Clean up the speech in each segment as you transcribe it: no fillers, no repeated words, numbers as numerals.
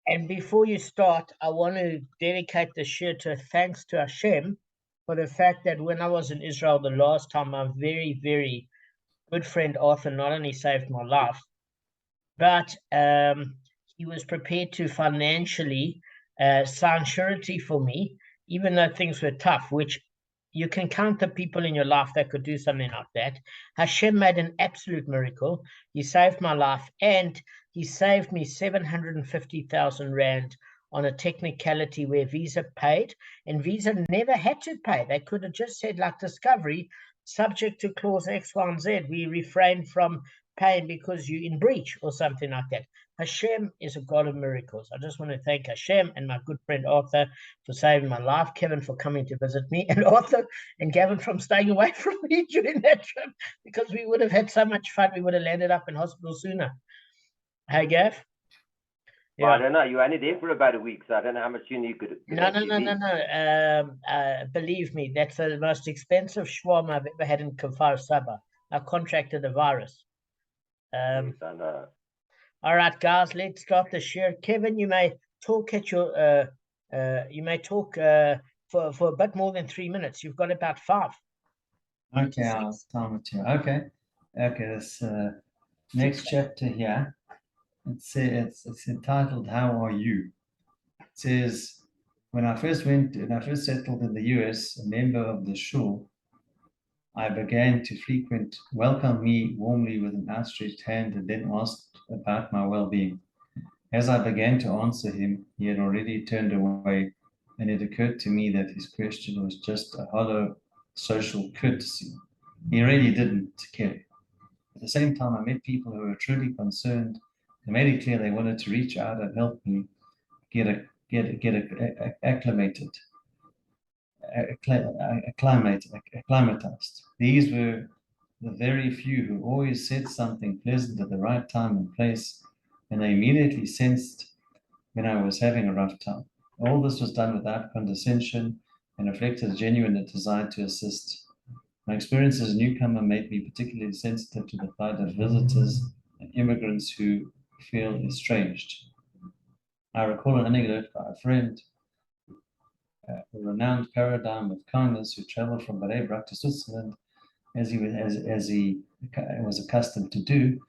And before you start, I want to dedicate the shir to thanks to Hashem for the fact that when I was in Israel the last time, my very, very good friend Arthur not only saved my life, but he was prepared to financially sign surety for me, even though things were tough, which you can count the people in your life that could do something like that. Hashem made an absolute miracle. He saved my life, and he saved me 750,000 Rand on a technicality where Visa paid, and Visa never had to pay. They could have just said, like Discovery, subject to clause X, Y, and Z, we refrain from paying because you're in breach or something like that. Hashem is a God of miracles. I just want to thank Hashem and my good friend Arthur for saving my life, Kevin for coming to visit me, and Arthur and Gavin from staying away from me during that trip, because we would have had so much fun. We would have landed up in hospital sooner. Hey, Gav? Well, I don't know. You were only there for about a week, so I don't know how much you could No. Believe me, that's the most expensive shawarma I've ever had in Kfar Saba. I contracted a virus. Yes, I know. All right, guys, let's start the share. Kevin, you may talk at your for a bit more than 3 minutes. You've got about 5. Okay, I'll time it here. Okay, this next chapter here. It's entitled "How Are You?" It says, when I first settled in the US, a member of the shul I began to frequent welcomed me warmly with an outstretched hand and then asked about my well-being. As I began to answer him, he had already turned away, and it occurred to me that his question was just a hollow social courtesy. He really didn't care. At the same time, I met people who were truly concerned and made it clear they wanted to reach out and help me get acclimatized. These were the very few who always said something pleasant at the right time and place, and they immediately sensed when I was having a rough time. All this was done without condescension and reflected a genuine desire to assist. My experience as a newcomer made me particularly sensitive to the plight of visitors and immigrants who feel estranged. I recall an anecdote by a friend, a renowned paradigm of kindness who traveled from Bavli to Switzerland as he was accustomed to do,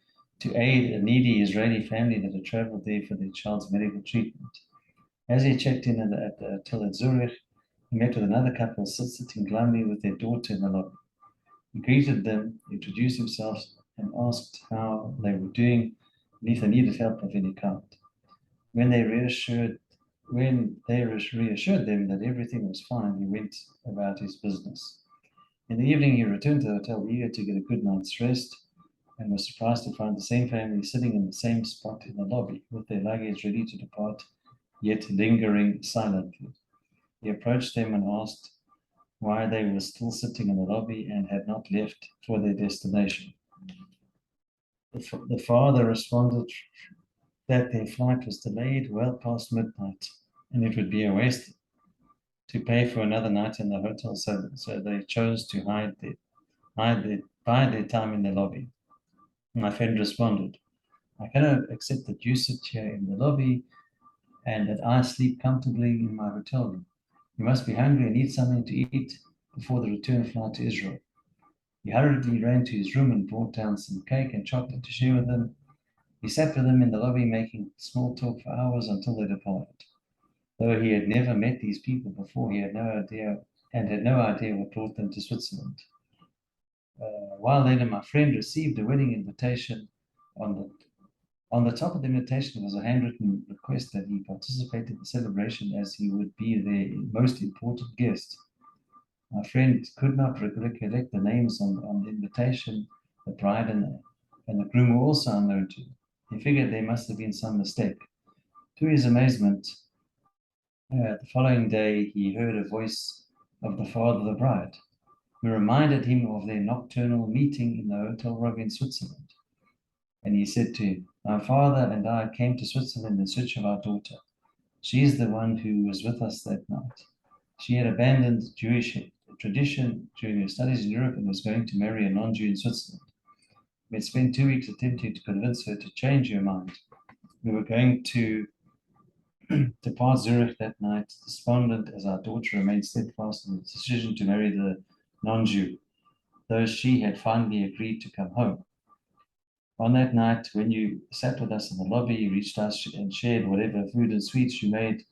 to aid a needy Israeli family that had traveled there for their child's medical treatment. As he checked in at the hotel at Zurich, he met with another couple sitting glumly with their daughter in the lobby. He greeted them, introduced himself, and asked how they were doing and if they needed help of any kind. When they reassured them that everything was fine, he went about his business. In the evening, he returned to the hotel eager to get a good night's rest, and was surprised to find the same family sitting in the same spot in the lobby with their luggage ready to depart, yet lingering silently. He approached them and asked why they were still sitting in the lobby and had not left for their destination. The father responded that their flight was delayed well past midnight, and it would be a waste to pay for another night in the hotel, so they chose to bide their time in the lobby. My friend responded, I cannot accept that you sit here in the lobby and that I sleep comfortably in my hotel room. You must be hungry and need something to eat before the return flight to Israel. He hurriedly ran to his room and brought down some cake and chocolate to share with them. He sat with them in the lobby, making small talk for hours until they departed. Though he had never met these people before, he had no idea what brought them to Switzerland. A while later, my friend received a wedding invitation. On the top of the invitation was a handwritten request that he participate in the celebration as he would be their most important guest. My friend could not recollect the names on the invitation. The bride and the groom were also unknown to him. He figured there must have been some mistake. To his amazement, the following day he heard a voice of the father of the bride, who reminded him of their nocturnal meeting in the hotel room in Switzerland. And he said to him, my father and I came to Switzerland in search of our daughter. She is the one who was with us that night. She had abandoned Jewish tradition during her studies in Europe and was going to marry a non-Jew in Switzerland. We had spent 2 weeks attempting to convince her to change her mind. We were going to depart Zurich that night, despondent as our daughter remained steadfast in the decision to marry the non-Jew, though she had finally agreed to come home. On that night, when you sat with us in the lobby, you reached us and shared whatever food and sweets you made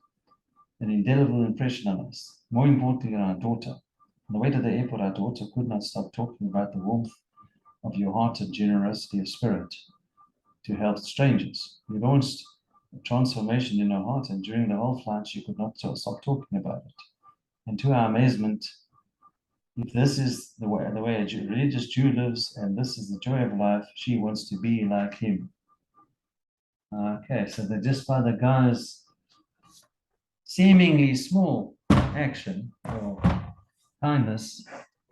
an indelible impression on us, more importantly on our daughter. On the way to the airport, our daughter could not stop talking about the warmth of your heart and generosity of spirit to help strangers. You launched a transformation in her heart, and during the whole flight, she could not stop talking about it. And to our amazement, if this is the way a religious Jew lives, and this is the joy of life, she wants to be like him. Okay, so that just by the guy's seemingly small action or kindness,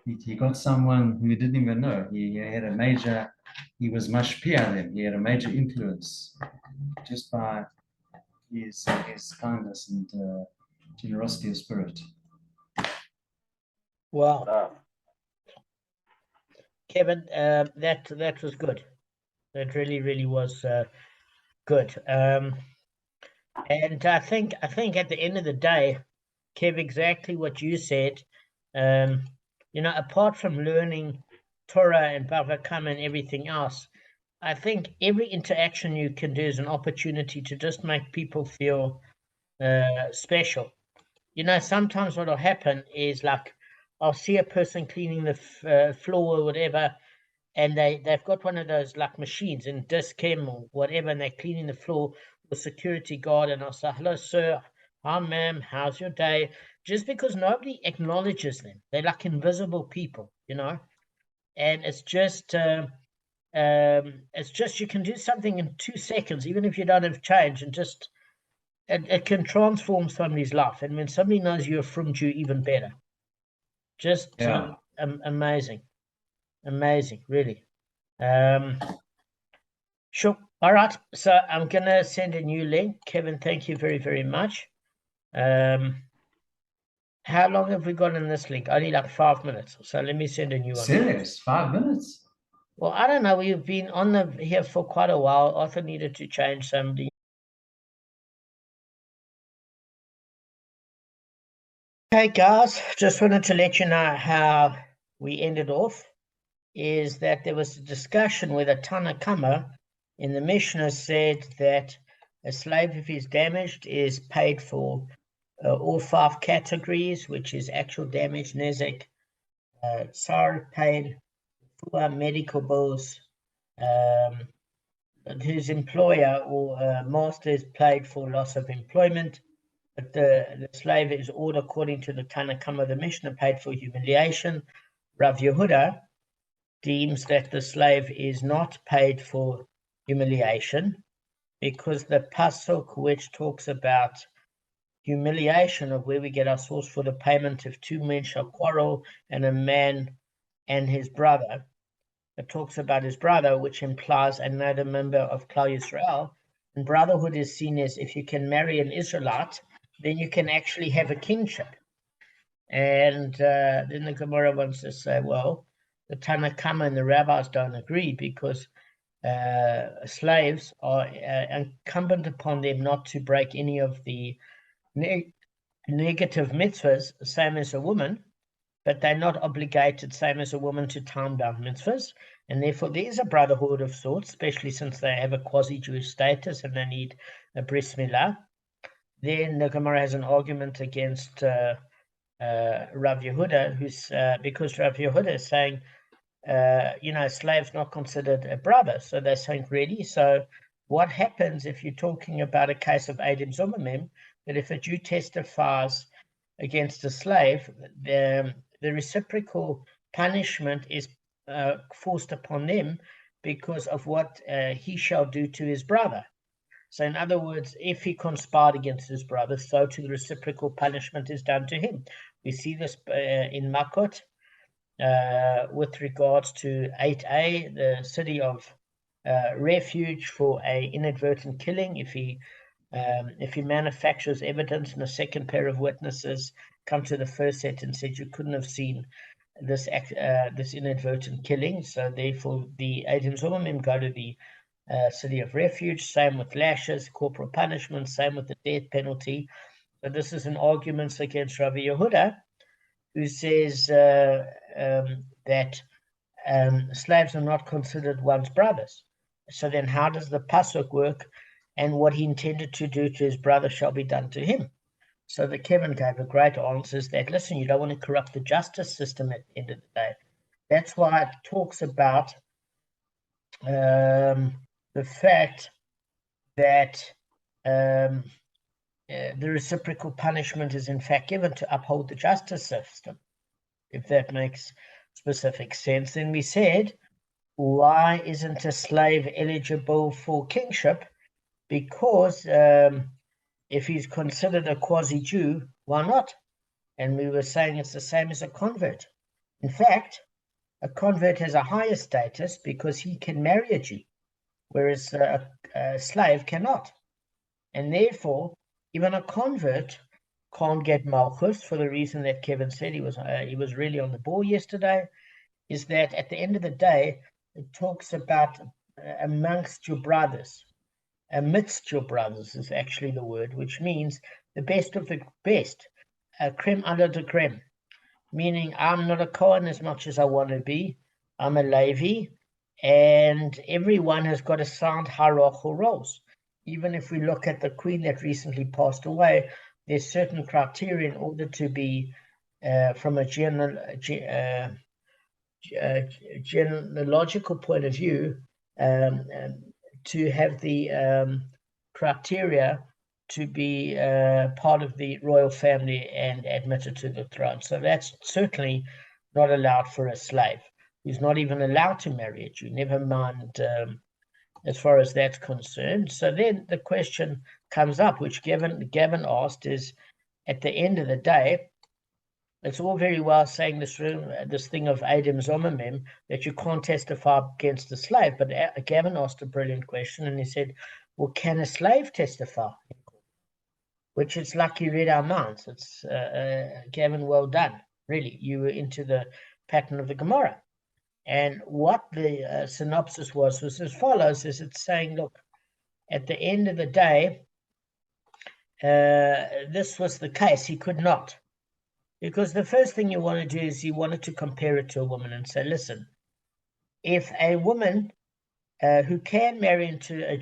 he got someone who he didn't even know. He had a major, he was mashpia then, he had a major influence just by his kindness and generosity of spirit. Wow. Kevin, that was good. That really was good. And I think at the end of the day, Kev, exactly what you said. Apart from learning Torah and Bava Kamma and everything else, I think every interaction you can do is an opportunity to just make people feel special. Sometimes what will happen is, like, I'll see a person cleaning the floor or whatever, and they've got one of those like machines in Dischem or whatever, and they're cleaning the floor with security guard, and I'll say, hello sir, hi ma'am, how's your day? Just because nobody acknowledges them. They're like invisible people, and it's just you can do something in 2 seconds, even if you don't have change, and just it can transform somebody's life. And when somebody knows you're from Jew, even better. Just amazing, really. Sure. All right. So I'm gonna send a new link. Kevin, thank you very much. How long have we got in this link? Only like 5 minutes. So let me send a new one. Serious? 5 minutes? Well, I don't know. We've been on here for quite a while. Arthur needed to change somebody. Okay, guys, just wanted to let you know how we ended off. Is that there was a discussion where the Tana Kamma in the Mishnah said that a slave, if he's damaged, is paid for all 5 categories, which is actual damage, nezek, sorrow, pain, poor medical bills, whose employer or master is paid for loss of employment. But the slave is ordered according to the Tana Kamma, the Mishnah, paid for humiliation. Rav Yehuda deems that the slave is not paid for humiliation, because the pasuk which talks about humiliation, of where we get our source for the payment, if 2 men shall quarrel and a man and his brother, it talks about his brother, which implies another member of Klal Yisrael. And brotherhood is seen as, if you can marry an Israelite, then you can actually have a kinship. And then the Gemara wants to say, well, the Tana Kamma and the rabbis don't agree, because slaves are incumbent upon them not to break any of the negative mitzvahs, same as a woman, but they're not obligated, same as a woman, to time-bound mitzvahs. And therefore there is a brotherhood of sorts, especially since they have a quasi-Jewish status and they need a bris milah. Then the Gemara has an argument against Rav Yehuda, who's because Rav Yehuda is saying, slave's not considered a brother. So they're saying, really? So what happens if you're talking about a case of Eidim Zomamim, that if a Jew testifies against a slave, the reciprocal punishment is forced upon them because of what he shall do to his brother. So in other words, if he conspired against his brother, so to the reciprocal punishment is done to him. We see this in Makot with regards to 8a, the city of refuge for a inadvertent killing. If he manufactures evidence and a second pair of witnesses come to the first set and said you couldn't have seen this inadvertent killing, so therefore the Eidim Zomamim go to the city of refuge. Same with lashes, corporal punishment. Same with the death penalty. But this is an argument against Rabbi Yehuda, who says that slaves are not considered one's brothers. So then how does the pasuk work? And what he intended to do to his brother shall be done to him. So the Kevin gave a great answer, is that, listen, you don't want to corrupt the justice system at the end of the day. That's why it talks about the fact that the reciprocal punishment is in fact given to uphold the justice system. If that makes specific sense. Then we said, why isn't a slave eligible for kingship? Because if he's considered a quasi-Jew, why not? And we were saying it's the same as a convert. In fact, a convert has a higher status because he can marry a Jew, whereas a slave cannot. And therefore, even a convert can't get malchus, for the reason that Kevin said. He was really on the ball yesterday, is that at the end of the day, it talks about amongst your brothers. Amidst your brothers is actually the word, which means the best of the best, creme under the creme, meaning I'm not a Kohen as much as I want to be. I'm a Levi, and everyone has got assigned hierarchical roles. Even if we look at the queen that recently passed away, there's certain criteria in order to be, from a genealogical point of view, to have the criteria to be part of the royal family and admitted to the throne. So that's certainly not allowed for a slave. He's not even allowed to marry a Jew, never mind as far as that's concerned. So then the question comes up, which Gavin asked, is at the end of the day, it's all very well saying this thing of Adam Zomamem, that you can't testify against the slave. But Gavin asked a brilliant question, and he said, well, can a slave testify? Which it's like you read our minds. It's Gavin, well done. Really, you were into the pattern of the Gemara. And what the synopsis was as follows, is it's saying, look, at the end of the day, this was the case. He could not. Because the first thing you want to do is you wanted to compare it to a woman and say, listen, if a woman who can marry a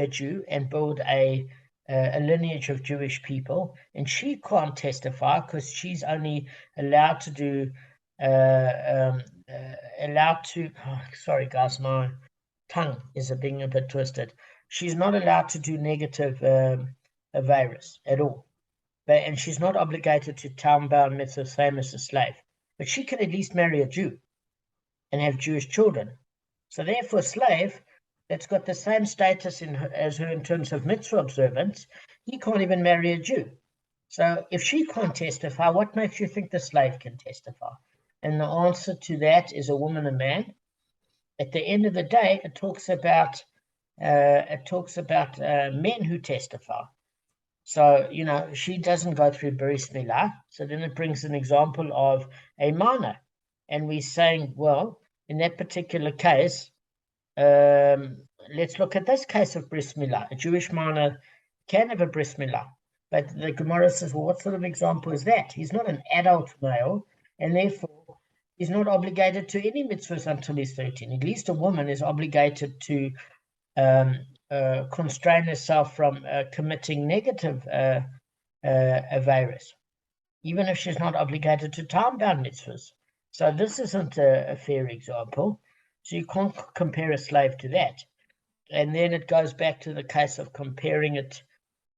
Jew and build a lineage of Jewish people, and she can't testify because she's only allowed to do sorry guys, my tongue is being a bit twisted. She's not allowed to do negative virus at all. And she's not obligated to town-bound mitzvah, same as a slave. But she can at least marry a Jew and have Jewish children. So therefore, a slave that's got the same status as her in terms of mitzvah observance, he can't even marry a Jew. So if she can't testify, what makes you think the slave can testify? And the answer to that is a woman, a man. At the end of the day, it talks about men who testify. So, she doesn't go through Bris Milah. So then it brings an example of a minor. And we're saying, well, in that particular case, let's look at this case of Bris Milah. A Jewish minor can have a Bris Milah. But the Gemara says, well, what sort of example is that? He's not an adult male, and therefore he's not obligated to any mitzvahs until he's 13. At least a woman is obligated to constrain herself from committing negative virus, even if she's not obligated to time-bound mitzvahs. So this isn't a fair example. So you can't compare a slave to that. And then it goes back to the case of comparing it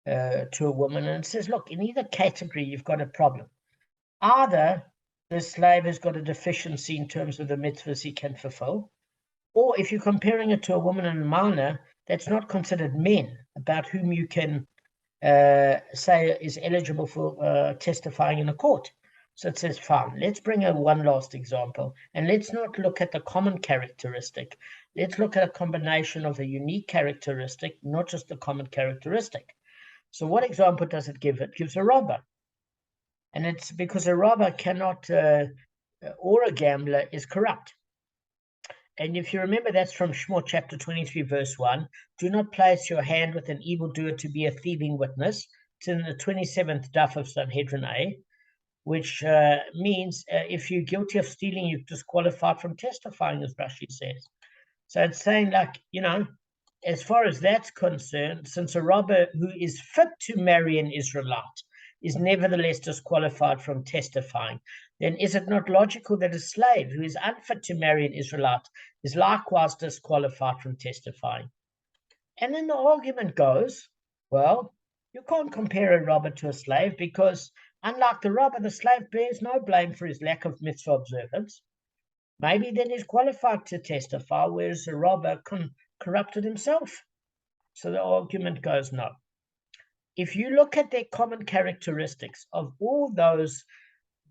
to a woman, and it says, look, in either category, you've got a problem. Either the slave has got a deficiency in terms of the mitzvahs he can fulfill, or if you're comparing it to a woman and a minor, that's not considered men, about whom you can say is eligible for testifying in a court. So it says, fine, let's bring one last example, and let's not look at the common characteristic. Let's look at a combination of a unique characteristic, not just the common characteristic. So what example does it give? It gives a robber. And it's because a robber cannot, or a gambler is corrupt. And if you remember, that's from Shmot chapter 23, verse 1. Do not place your hand with an evildoer to be a thieving witness. It's in the 27th daf of Sanhedrin A, which means if you're guilty of stealing, you're disqualified from testifying, as Rashi says. So it's saying, like, as far as that's concerned, since a robber who is fit to marry an Israelite is nevertheless disqualified from testifying, then is it not logical that a slave who is unfit to marry an Israelite is likewise disqualified from testifying? And then the argument goes, well, you can't compare a robber to a slave because, unlike the robber, the slave bears no blame for his lack of mitzvah observance. Maybe then he's qualified to testify, whereas the robber corrupted himself. So the argument goes no. If you look at their common characteristics of all those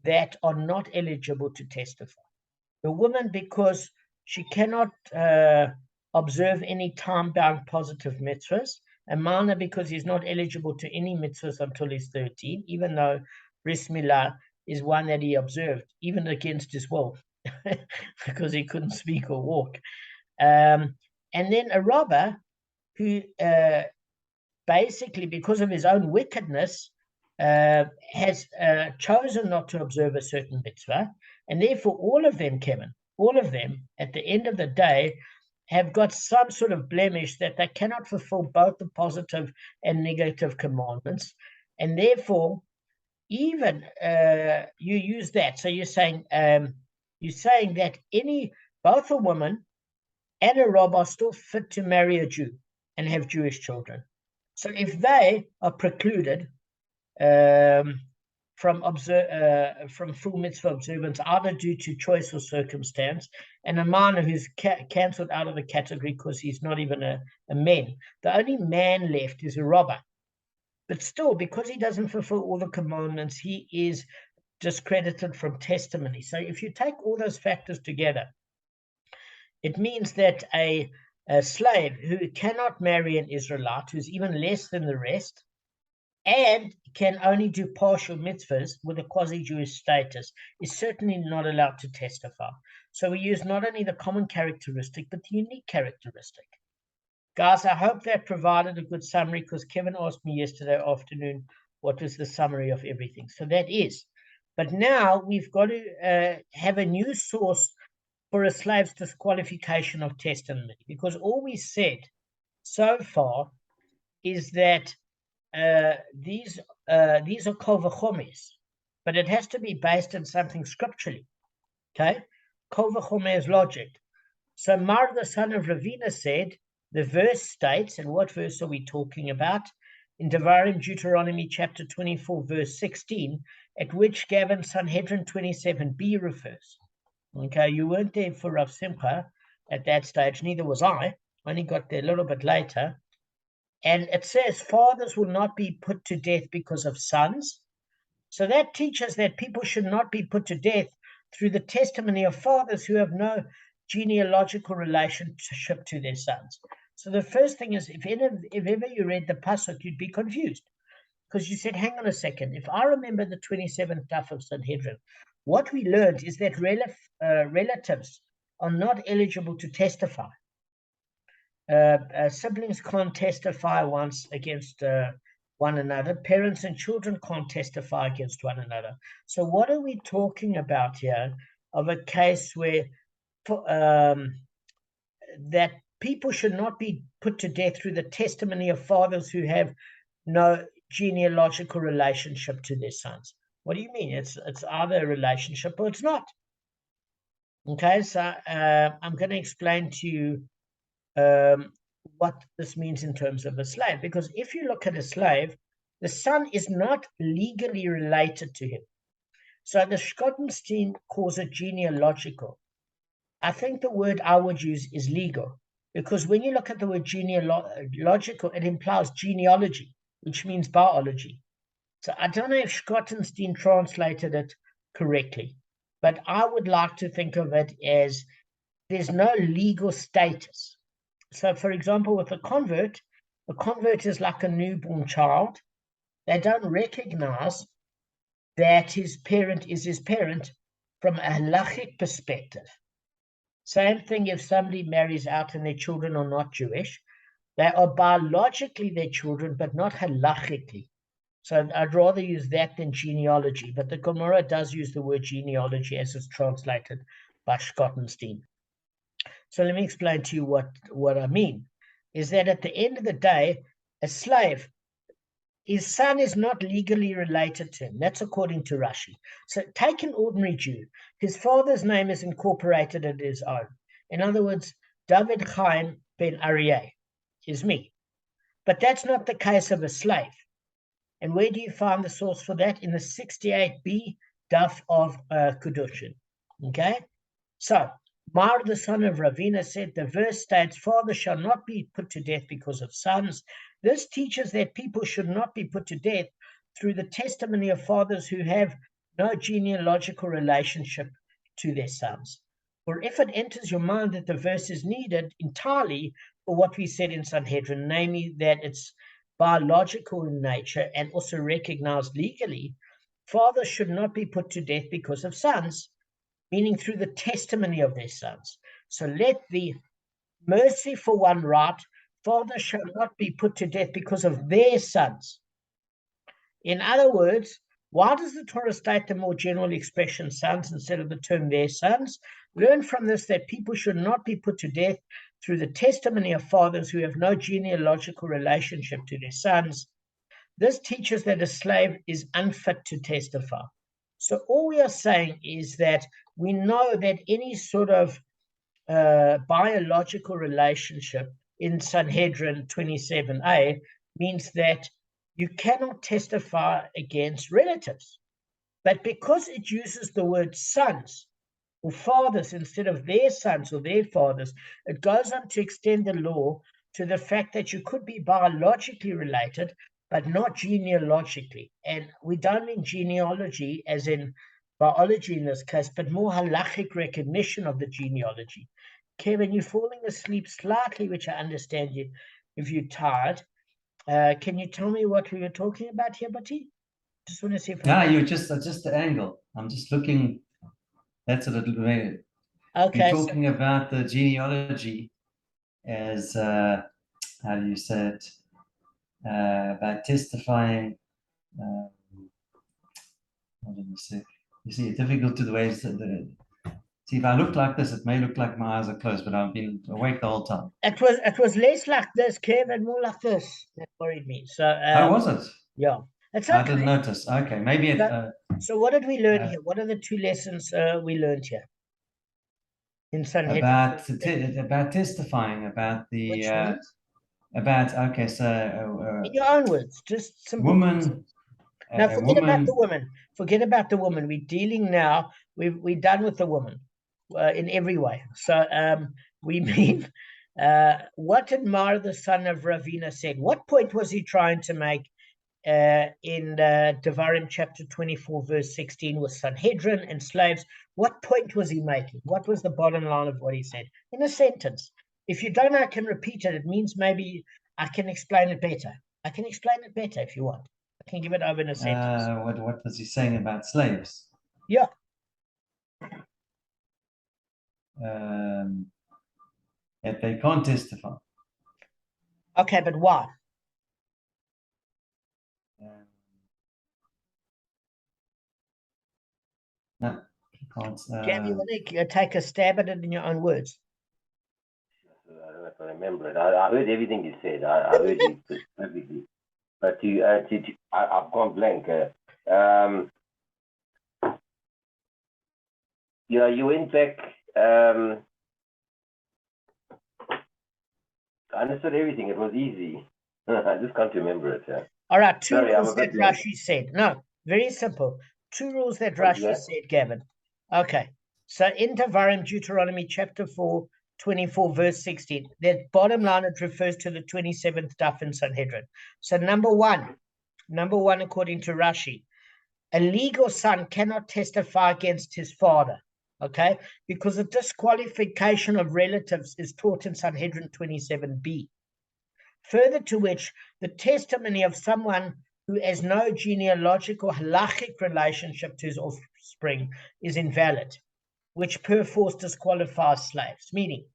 that are not eligible to testify, the woman, because she cannot observe any time-bound positive mitzvahs, a minor because he's not eligible to any mitzvahs until he's 13, even though Bris Milah is one that he observed, even against his will, because he couldn't speak or walk. And then a robber who basically, because of his own wickedness, has chosen not to observe a certain mitzvah, and therefore all of them, Kevin, all of them, at the end of the day, have got some sort of blemish that they cannot fulfill both the positive and negative commandments, and therefore, even you use that. So you're saying that both a woman and a robber are still fit to marry a Jew and have Jewish children. So if they are precluded from full mitzvah observance, either due to choice or circumstance, and a minor who's cancelled out of the category because he's not even a man, the only man left is a robber. But still, because he doesn't fulfill all the commandments, he is discredited from testimony. So if you take all those factors together, it means that a slave who cannot marry an Israelite, who's even less than the rest, and can only do partial mitzvahs with a quasi-Jewish status, is certainly not allowed to testify. So we use not only the common characteristic, but the unique characteristic. Guys, I hope that provided a good summary, because Kevin asked me yesterday afternoon what was the summary of everything. So that is. But now we've got to have a new source for a slave's disqualification of testimony, because all we said so far is that these are kol v'chomes, but it has to be based on something scripturally. Okay, kol v'chomes is logic. So Mar, the son of Ravina, said, the verse states, and what verse are we talking about? In Devarim, Deuteronomy chapter 24, verse 16, at which Gavin Sanhedrin 27b refers. Okay, you weren't there for Rav Simcha at that stage, neither was I. Only got there a little bit later. And it says, fathers will not be put to death because of sons. So that teaches that people should not be put to death through the testimony of fathers who have no genealogical relationship to their sons. So the first thing is, if ever you read the pasuk, you'd be confused, because you said, hang on a second, if I remember the 27th daf of Sanhedrin, what we learned is that relatives are not eligible to testify. Siblings can't testify once against one another. Parents and children can't testify against one another. So what are we talking about here of a case where that people should not be put to death through the testimony of fathers who have no genealogical relationship to their sons? What do you mean? It's either a relationship or it's not. Okay, so I'm going to explain to you what this means in terms of a slave, because if you look at a slave, the son is not legally related to him. So the Schottenstein calls it genealogical. I think the word I would use is legal, because when you look at the word genealogical, it implies genealogy, which means biology. So I don't know if Schottenstein translated it correctly, but I would like to think of it as there's no legal status. So, for example, with a convert is like a newborn child. They don't recognize that his parent is his parent from a halachic perspective. Same thing if somebody marries out and their children are not Jewish. They are biologically their children, but not halachically. So I'd rather use that than genealogy. But the Gemara does use the word genealogy as it's translated by Schottenstein. So let me explain to you what I mean. Is that at the end of the day, a slave, his son is not legally related to him. That's according to Rashi. So take an ordinary Jew. His father's name is incorporated in his own. In other words, David Chaim ben Aryeh is me. But that's not the case of a slave. And where do you find the source for that? In the 68b daf of Kedushin. Okay? So, Mar, the son of Ravina, said, the verse states, father shall not be put to death because of sons. This teaches that people should not be put to death through the testimony of fathers who have no genealogical relationship to their sons. For if it enters your mind that the verse is needed entirely for what we said in Sanhedrin, namely that it's biological in nature and also recognized legally, fathers should not be put to death because of sons, meaning through the testimony of their sons. So let the merciful one write, fathers shall not be put to death because of their sons. In other words, why does the Torah state the more general expression sons instead of the term their sons? Learn from this that people should not be put to death through the testimony of fathers who have no genealogical relationship to their sons. This teaches that a slave is unfit to testify. So all we are saying is that we know that any sort of biological relationship in Sanhedrin 27a means that you cannot testify against relatives. But because it uses the word sons or fathers instead of their sons or their fathers, it goes on to extend the law to the fact that you could be biologically related, but not genealogically. And we don't mean genealogy as in biology in this case, but more halachic recognition of the genealogy. Kevin, you're falling asleep slightly, which I understand you if you're tired. Can you tell me what we were talking about here, Bati? Just want to see if you're just the angle. I'm just looking. That's a little bit. Okay. You're talking about the genealogy as how do you say it? About testifying. Hold on a sec. You see, it's difficult to the ways that see, if I look like this, it may look like my eyes are closed, but I've been awake the whole time. It was less like this, Kev, and more like this. That worried me. So how was it? Yeah. It's okay. I didn't notice. Okay, maybe it. So what did we learn here? What are the two lessons we learned here? In Sanhedrin? About testifying, about the about okay, so in your own words, just some woman. Now forget about the woman. Forget about the woman. We're dealing now. We're done with the woman in every way. So we mean what did Mar, the son of Ravina, said? What point was he trying to make in Devarim chapter 24, verse 16 with Sanhedrin and slaves? What point was he making? What was the bottom line of what he said? In a sentence. If you don't know, I can repeat it. It means maybe I can explain it better. I can explain it better if you want. I can give it over in a sentence. What was he saying about slaves? Yeah. That they can't testify. Okay, but why? No, you can't. Gav, you want to take a stab at it in your own words? I don't know if I remember it. I heard everything you said. I heard you perfectly. But I've gone blank. You went back. I understood everything. It was easy. I just can't remember it. All right, two rules that Rashi said. No, very simple. Two rules that Rashi said, Gavin. Okay, so in Devarim, Deuteronomy chapter 4, 24, verse 16, that bottom line, it refers to the 27th daf in Sanhedrin. So number one, according to Rashi, a legal son cannot testify against his father, okay? Because the disqualification of relatives is taught in Sanhedrin 27b. Further to which, the testimony of someone who has no genealogical halachic relationship to his offspring is invalid. which per force disqualifies slaves. Meaning,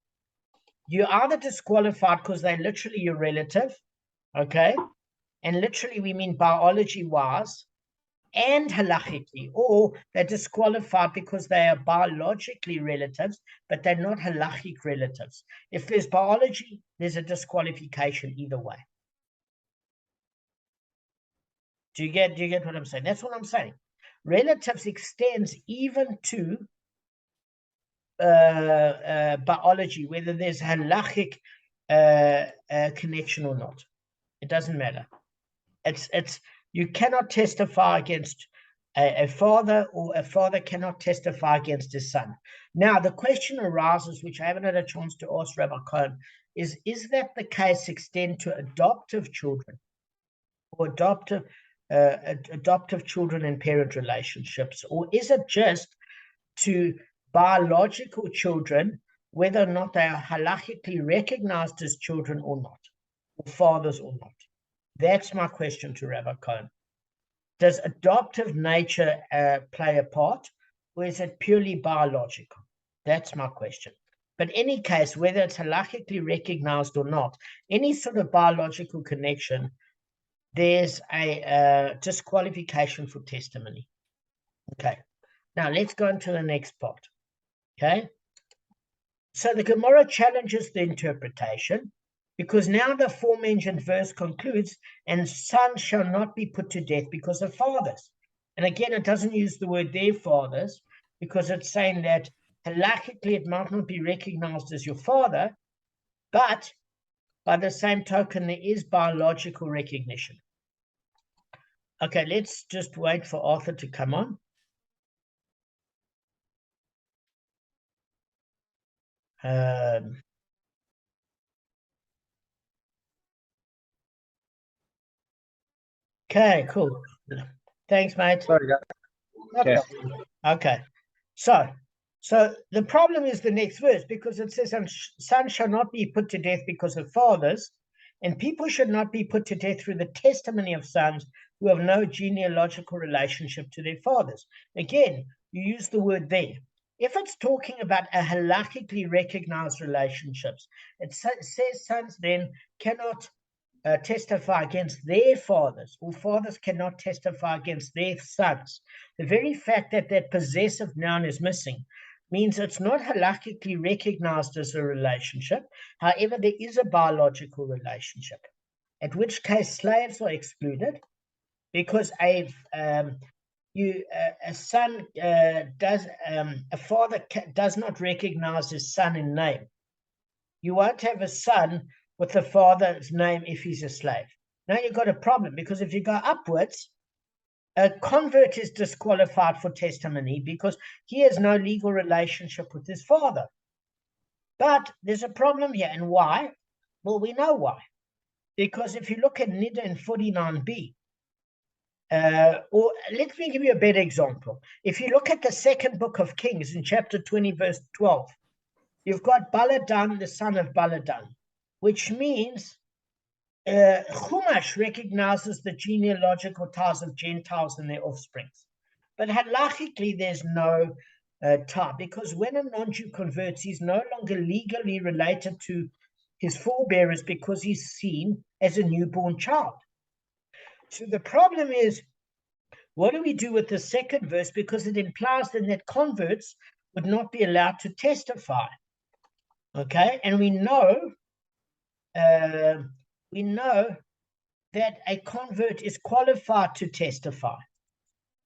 you're either disqualified because they're literally your relative, okay? And literally we mean biology-wise and halachically, or they're disqualified because they are biologically relatives, but they're not halachic relatives. If there's biology, there's a disqualification either way. Do you get what I'm saying? That's what I'm saying. Relatives extends even to biology, whether there's halachic connection or not. It doesn't matter. It's you cannot testify against a father, or a father cannot testify against his son. Now, the question arises, which I haven't had a chance to ask Rabbi Cohen, is that the case extend to adoptive children, or adoptive children and parent relationships, or is it just to biological children, whether or not they are halachically recognized as children or not, or fathers or not? That's my question to Rabbi Cohen. Does adoptive nature play a part, or is it purely biological? That's my question. But in any case, whether it's halachically recognized or not, any sort of biological connection, there's a disqualification for testimony. Okay. Now let's go into the next part. Okay. So the Gemara challenges the interpretation, because now the aforementioned verse concludes, and sons shall not be put to death because of fathers. And again, it doesn't use the word their fathers, because it's saying that halachically it might not be recognized as your father, but by the same token, there is biological recognition. Okay, let's just wait for Arthur to come on. Okay, cool. Thanks, mate. Sorry, guys. No Okay. problem. Okay. So the problem is the next verse, because it says, sons shall not be put to death because of fathers, and people should not be put to death through the testimony of sons who have no genealogical relationship to their fathers. Again, you use the word there. If it's talking about a halachically recognized relationships, it says sons then cannot testify against their fathers, or fathers cannot testify against their sons. The very fact that that possessive noun is missing means it's not halakhically recognized as a relationship. However, there is a biological relationship, at which case slaves are excluded, because a son a father does not recognize his son in name. You won't have a son with the father's name if he's a slave. Now you've got a problem, because if you go upwards, a convert is disqualified for testimony because he has no legal relationship with his father. But there's a problem here. And why? Well, we know why. Because if you look at Nida in 49b, or let me give you a better example. If you look at the second book of Kings in chapter 20, verse 12, you've got Baladan, the son of Baladan, which means Chumash recognizes the genealogical ties of Gentiles and their offsprings. But halachically, there's no tie, because when a non-Jew converts, he's no longer legally related to his forebearers because he's seen as a newborn child. So the problem is, what do we do with the second verse? Because it implies then that converts would not be allowed to testify. Okay, and we know that a convert is qualified to testify.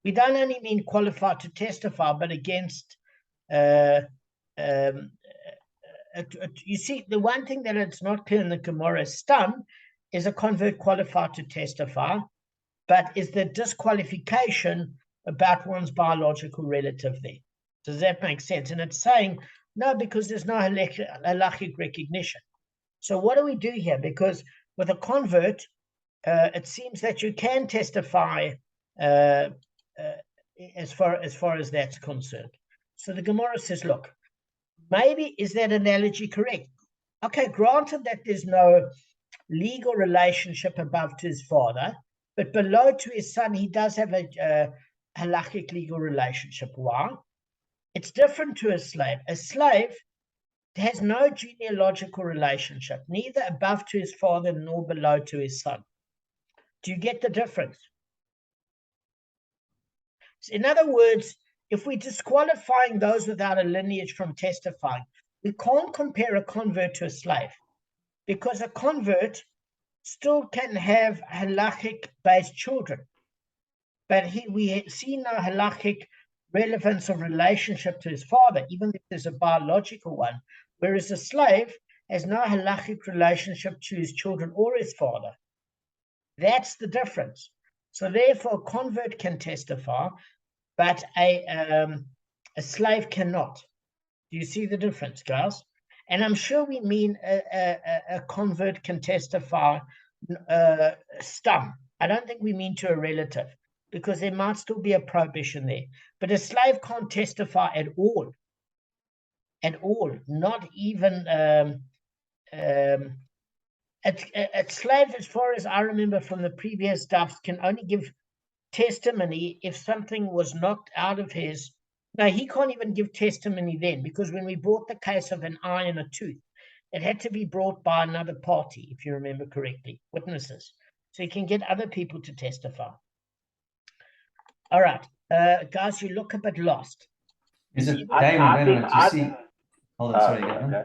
We don't only mean qualified to testify, but against, you see, the one thing that it's not clear in the Gemara, stun, is a convert qualified to testify, but is the disqualification about one's biological relative there? Does that make sense? And it's saying, no, because there's no halachic recognition. So what do we do here? Because with a convert, it seems that you can testify as far as that's concerned. So the Gemara says, look, maybe is that analogy correct? Okay, granted that there's no legal relationship above to his father, but below to his son, he does have a halachic legal relationship. Why? It's different to a slave. A slave has no genealogical relationship, neither above to his father nor below to his son. Do you get the difference? In other words, if we're disqualifying those without a lineage from testifying, we can't compare a convert to a slave, because a convert still can have halachic-based children, but we see no halachic relevance of relationship to his father, even if there's a biological one, whereas a slave has no halachic relationship to his children or his father. That's the difference. So therefore, a convert can testify, but a slave cannot. Do you see the difference, guys? And I'm sure we mean a convert can testify stum. I don't think we mean to a relative, because there might still be a prohibition there. But a slave can't testify at all. At all. Not even a slave, as far as I remember from the previous stuff, can only give testimony if something was knocked out of his. No, he can't even give testimony then, because when we brought the case of an eye and a tooth, it had to be brought by another party, if you remember correctly, witnesses. So you can get other people to testify. All right, guys, you look a bit lost. Is it Damon? Wait a minute. You see? Hold on, sorry, Gavin. Okay.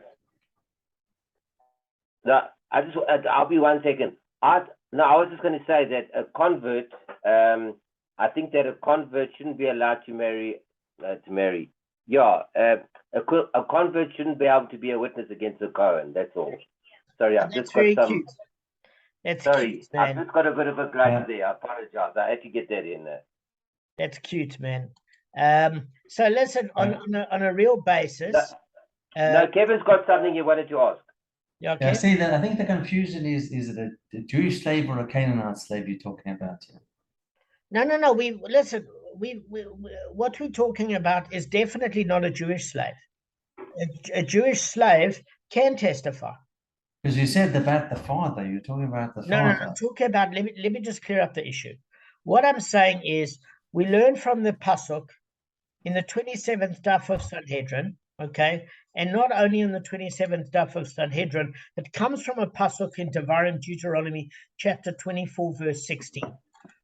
No, I'll be 1 second. I was just going to say that a convert, I think that a convert shouldn't be allowed to marry. Yeah, a convert shouldn't be able to be a witness against a Cohen. That's all. Sorry, I've just got some. Cute. That's sorry, cute, man. I've just got a bit of a grudge there. I apologize. I had to get that in there. That's cute, man. So listen, on a real basis. No, Kevin's got something he wanted to ask. Yeah, Yeah, see that I think the confusion is it a Jewish slave or a Canaanite slave you're talking about here? No. What we're talking about is definitely not a Jewish slave. A Jewish slave can testify. Because you said about the father, you're talking about the father. No, I'm talking about, let me just clear up the issue. What I'm saying is, we learn from the Pasuk in the 27th daf of Sanhedrin, okay? And not only in the 27th daf of Sanhedrin, it comes from a Pasuk in Devarim, Deuteronomy chapter 24, verse 16,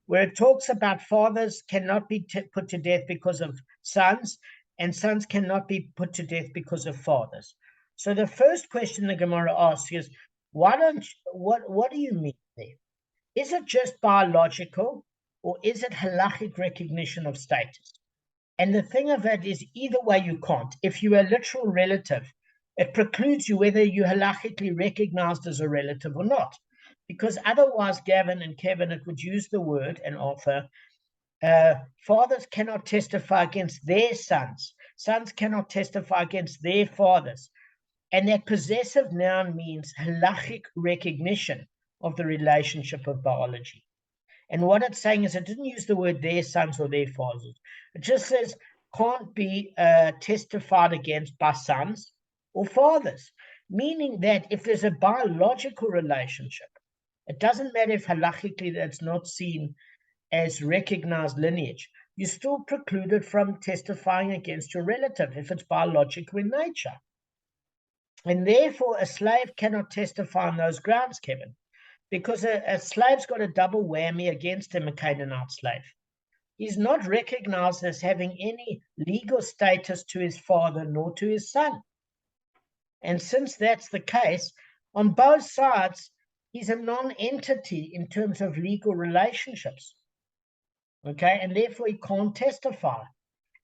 where it talks about fathers cannot be put to death because of sons, and sons cannot be put to death because of fathers. So the first question the Gemara asks is, what do you mean there? Is it just biological, or is it halachic recognition of status? And the thing of it is, either way you can't. If you're a literal relative, it precludes you whether you're halachically recognized as a relative or not. Because otherwise, Gavin and Kevin, it would use the word and offer, fathers cannot testify against their sons. Sons cannot testify against their fathers. And that possessive noun means halachic recognition of the relationship of biology. And what it's saying is, it didn't use the word their sons or their fathers. It just says can't be testified against by sons or fathers, meaning that if there's a biological relationship, it doesn't matter if halachically that's not seen as recognized lineage, you're still precluded from testifying against your relative if it's biological in nature. And therefore, a slave cannot testify on those grounds, Kevin, because a slave's got a double whammy against him, a Canaanite slave. He's not recognized as having any legal status to his father nor to his son. And since that's the case, on both sides, he's a non-entity in terms of legal relationships. Okay, and therefore he can't testify.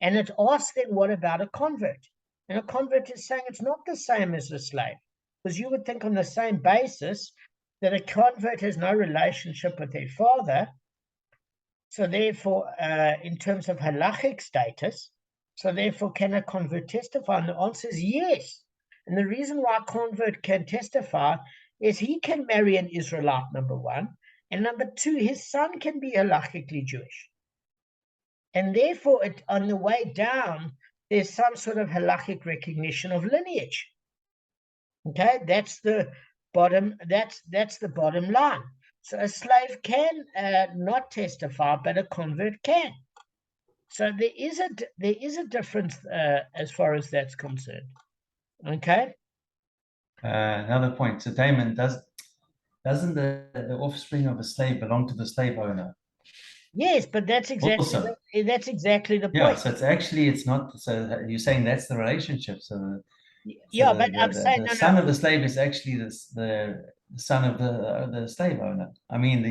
And it asks then, what about a convert? And a convert is saying it's not the same as a slave, because you would think on the same basis that a convert has no relationship with their father. So therefore, in terms of halachic status, so therefore, can a convert testify? And the answer is yes. And the reason why a convert can testify is he can marry an Israelite, number one, and number two, his son can be halachically Jewish. And therefore, on the way down, there's some sort of halachic recognition of lineage. Okay, that's the bottom. That's the bottom line. So a slave can not testify, but a convert can. So there is a difference as far as that's concerned. Okay. Another point. So Damon, doesn't the offspring of a slave belong to the slave owner? Yes, but that's exactly Also, the yeah. point. So it's not. So you're saying that's the relationship. So Yeah, but I'm saying the no, son no. of the slave is actually the son of the slave owner. I mean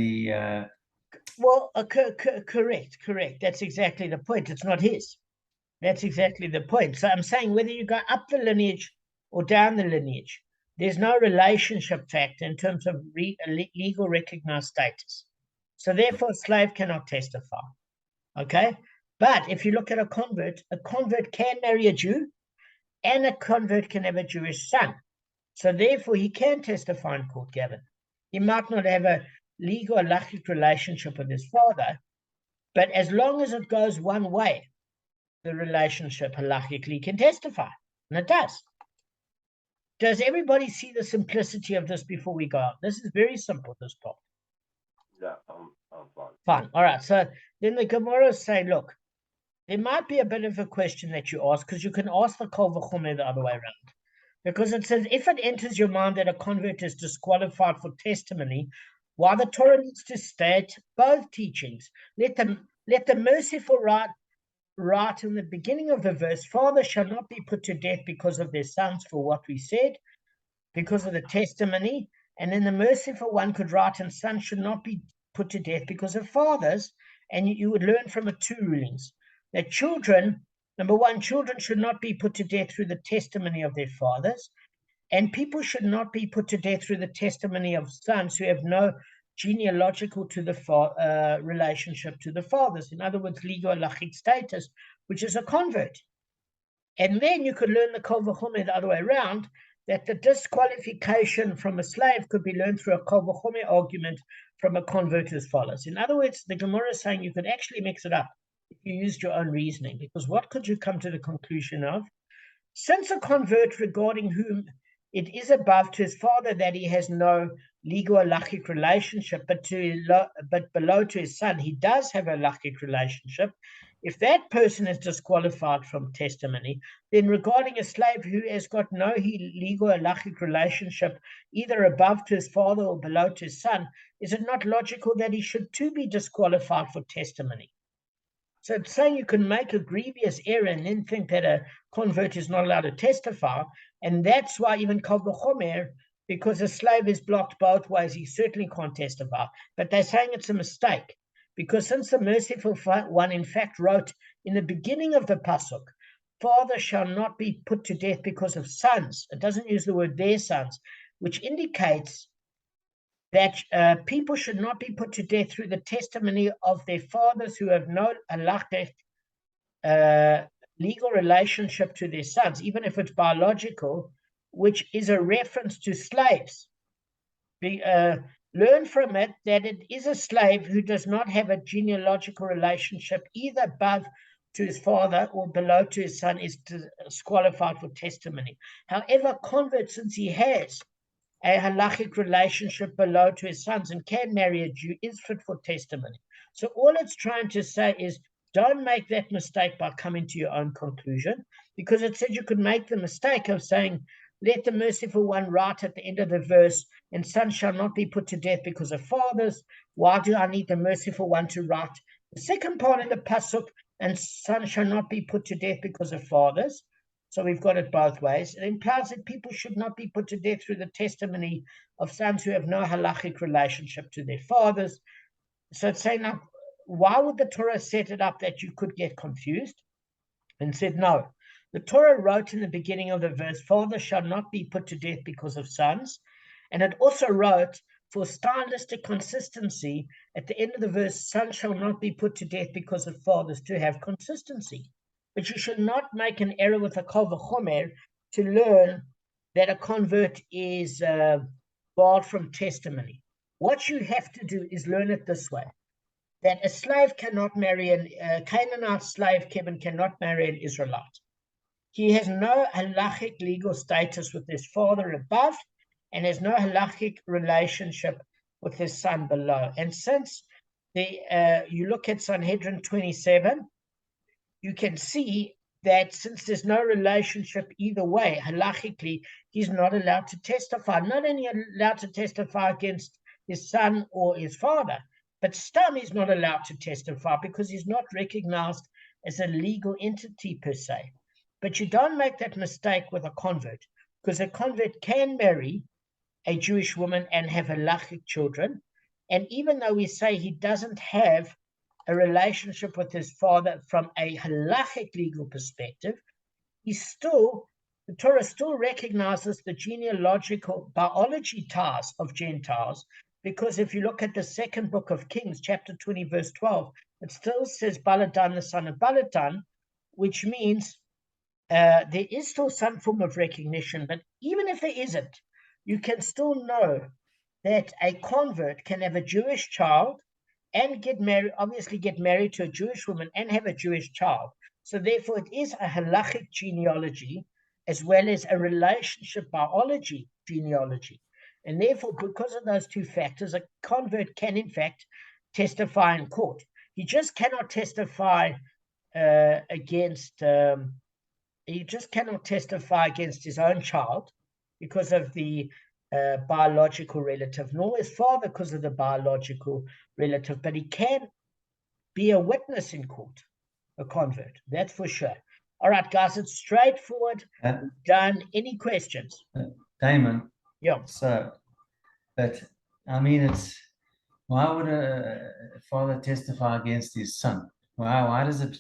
Well, correct. That's exactly the point. It's not his. That's exactly the point. So I'm saying whether you go up the lineage or down the lineage, there's no relationship factor in terms of legal recognized status. So therefore, a slave cannot testify. Okay. But if you look at a convert can marry a Jew, and a convert can have a Jewish son. So therefore, he can testify in court, Gavin. He might not have a legal or halachic relationship with his father, but as long as it goes one way, the relationship halachically can testify, and it does. Does everybody see the simplicity of this before we go on? This is very simple, this part. Yeah, I'm fine. Fine. All right. So then the Gemara say, look, there might be a bit of a question that you ask, because you can ask the kol v'chomer the other way around. Because it says, if it enters your mind that a convert is disqualified for testimony, why the Torah needs to state both teachings. Let the merciful write in the beginning of the verse, fathers shall not be put to death because of their sons, for what we said, because of the testimony. And then the merciful one could write, and sons should not be put to death because of fathers. And you would learn from it two rulings. That children, number one, children should not be put to death through the testimony of their fathers. And people should not be put to death through the testimony of sons who have no genealogical to the relationship to the fathers. In other words, legal halachic status, which is a convert. And then you could learn the kol v'chomer the other way around, that the disqualification from a slave could be learned through a kol v'chomer argument from a convert as follows. In other words, the Gemara is saying you could actually mix it up if you used your own reasoning, because what could you come to the conclusion of? Since a convert regarding whom it is above to his father that he has no legal halachic relationship, but below to his son, he does have a halachic relationship. If that person is disqualified from testimony, then regarding a slave who has got no legal halachic relationship, either above to his father or below to his son, is it not logical that he should too be disqualified for testimony? So it's saying you can make a grievous error and then think that a convert is not allowed to testify, and that's why even kol v'chomer, because a slave is blocked both ways, he certainly can't testify. But they're saying it's a mistake, because since the merciful one in fact wrote in the beginning of the pasuk, father shall not be put to death because of sons. It doesn't use the word their sons, which indicates that people should not be put to death through the testimony of their fathers who have no halachic legal relationship to their sons, even if it's biological, which is a reference to slaves. Learn from it that it is a slave who does not have a genealogical relationship either above to his father or below to his son is disqualified for testimony. However, convert, since he has a halachic relationship below to his sons and can marry a Jew, is fit for testimony. So all it's trying to say is don't make that mistake by coming to your own conclusion, because it said you could make the mistake of saying, let the merciful one write at the end of the verse, and sons shall not be put to death because of fathers. Why do I need the merciful one to write the second part of the pasuk, and sons shall not be put to death because of fathers? So we've got it both ways. It implies that people should not be put to death through the testimony of sons who have no halachic relationship to their fathers. So it's saying, now, why would the Torah set it up that you could get confused? And said, no. The Torah wrote in the beginning of the verse, fathers shall not be put to death because of sons. And it also wrote, for stylistic consistency, at the end of the verse, sons shall not be put to death because of fathers, to have consistency. But you should not make an error with a kol v'chomer to learn that a convert is barred from testimony. What you have to do is learn it this way, that a slave cannot marry a Canaanite slave, Kevin, cannot marry an Israelite. He has no halachic legal status with his father above and has no halachic relationship with his son below. And since you look at Sanhedrin 27, you can see that since there's no relationship either way, halachically, he's not allowed to testify. Not only allowed to testify against his son or his father, but stam is not allowed to testify because he's not recognized as a legal entity per se. But you don't make that mistake with a convert, because a convert can marry a Jewish woman and have halachic children. And even though we say he doesn't have a relationship with his father from a halachic legal perspective, the Torah still recognizes the genealogical biology ties of Gentiles, because if you look at the second book of Kings, chapter 20, verse 12, it still says Baladan, the son of Baladan, which means there is still some form of recognition. But even if there isn't, you can still know that a convert can have a Jewish child and get married to a Jewish woman and have a Jewish child. So therefore, it is a halachic genealogy as well as a relationship biology genealogy. And therefore, because of those two factors, a convert can in fact testify in court. He just cannot testify against his own child because of the biological relative, nor his father because of the biological relative, but he can be a witness in court, a convert, that's for sure. All right, guys, it's straightforward. Done. Any questions? Damon. Yeah. So, but I mean, why would a father testify against his son? Why does it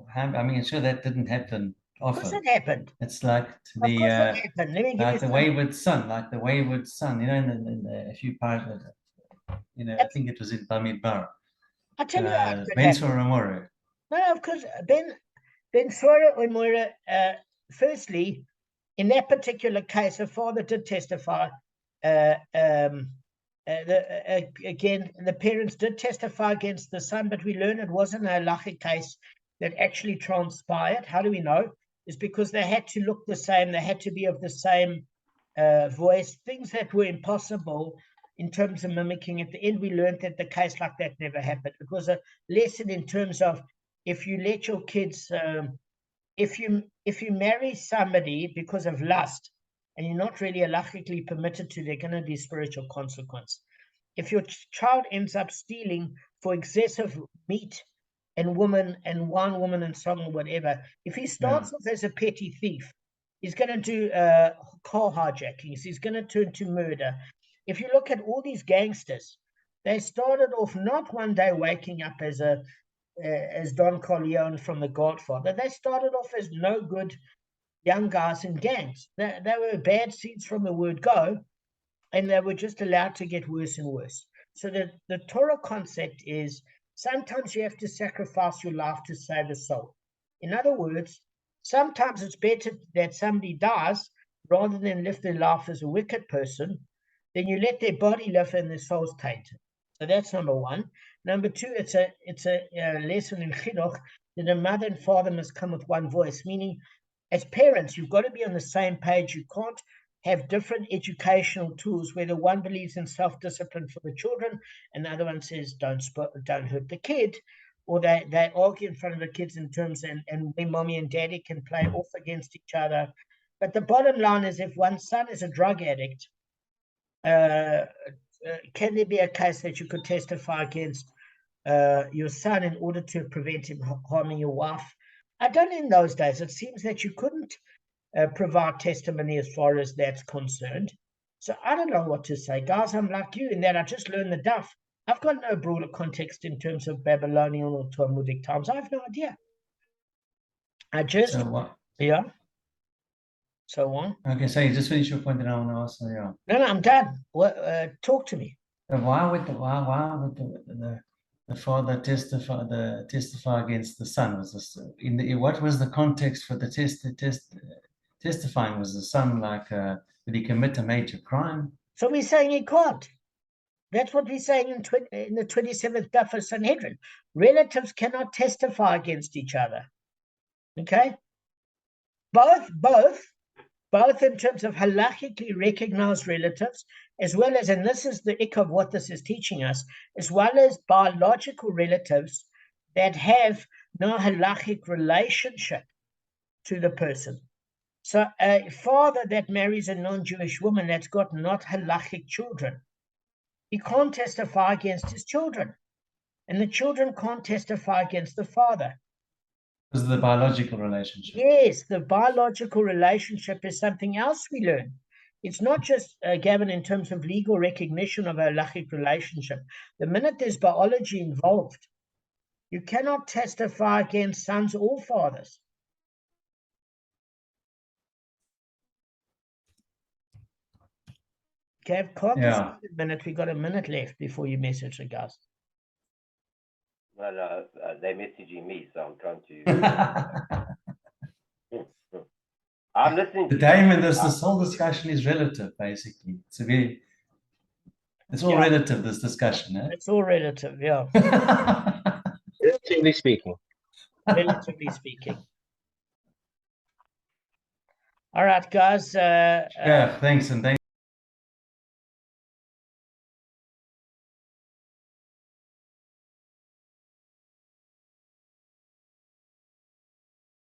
happen? I mean, sure, that didn't happen often. Of course it happened. It's like Of course it happened. Let me give you the wayward son, you know, in a few parts, you know, I think it was in Bamidbar. I'll tell you how it Ben Soramore. No, of course, Ben Sora or Moira, firstly, in that particular case, the father did testify. Again, the parents did testify against the son, but we learned it wasn't a halachic case that actually transpired. How do we know? It's because they had to look the same, they had to be of the same voice, things that were impossible in terms of mimicking. At the end, we learned that the case like that never happened. It was a lesson in terms of if you let your kids, if you marry somebody because of lust and you're not really halachically permitted to, there are going to be spiritual consequence. If your child ends up stealing for excessive meat and woman and one woman and so on or whatever, if he starts off as a petty thief, he's going to do car hijackings, he's going to turn to murder. If you look at all these gangsters, they started off not one day waking up as Don Corleone from The Godfather. They started off as no good young guys in gangs. They were bad seeds from the word go, and they were just allowed to get worse and worse. So the Torah concept is sometimes you have to sacrifice your life to save a soul. In other words, sometimes it's better that somebody dies rather than live their life as a wicked person. Then you let their body live and their soul's tainted. So that's number one. Number two, it's a lesson in chinuch that a mother and father must come with one voice, meaning as parents, you've got to be on the same page. You can't have different educational tools where the one believes in self-discipline for the children and the other one says don't hurt the kid, or they argue in front of the kids in terms and when mommy and daddy can play off against each other. But the bottom line is, if one son is a drug addict, can there be a case that you could testify against your son in order to prevent him harming your wife? I don't know. In those days, it seems that you couldn't provide testimony as far as that's concerned. So I don't know what to say. Guys, I'm like you in that I just learned the duff. I've got no broader context in terms of Babylonian or Talmudic times. I have no idea. So what? Yeah. So what? Okay, so you just finished your point, and I want to ask. Yeah. No, I'm done. Talk to me. Why would the father testify against the son? Was this what was the context for the testifying? Was the son like did he commit a major crime? So we're saying he can't. That's what we're saying in the 27th daf of Sanhedrin. Relatives cannot testify against each other. Okay? Both in terms of halachically recognized relatives, as well as, and this is the ick of what this is teaching us, as well as biological relatives, that have no halachic relationship to the person. So a father that marries a non-Jewish woman that's got not halachic children, he can't testify against his children. And the children can't testify against the father. Because of the biological relationship. Yes, the biological relationship is something else we learn. It's not just, Gavin, in terms of legal recognition of a halachic relationship. The minute there's biology involved, you cannot testify against sons or fathers. Okay, can't just Yeah. a minute. We got a minute left before you message the guys. Well, they're messaging me, so I'm trying to. I'm listening to Damon, this whole discussion is relative, basically. It's all relative, this discussion, eh? It's all relative, yeah. relatively speaking. Relatively speaking. All right, guys. Yeah, thanks, and thanks.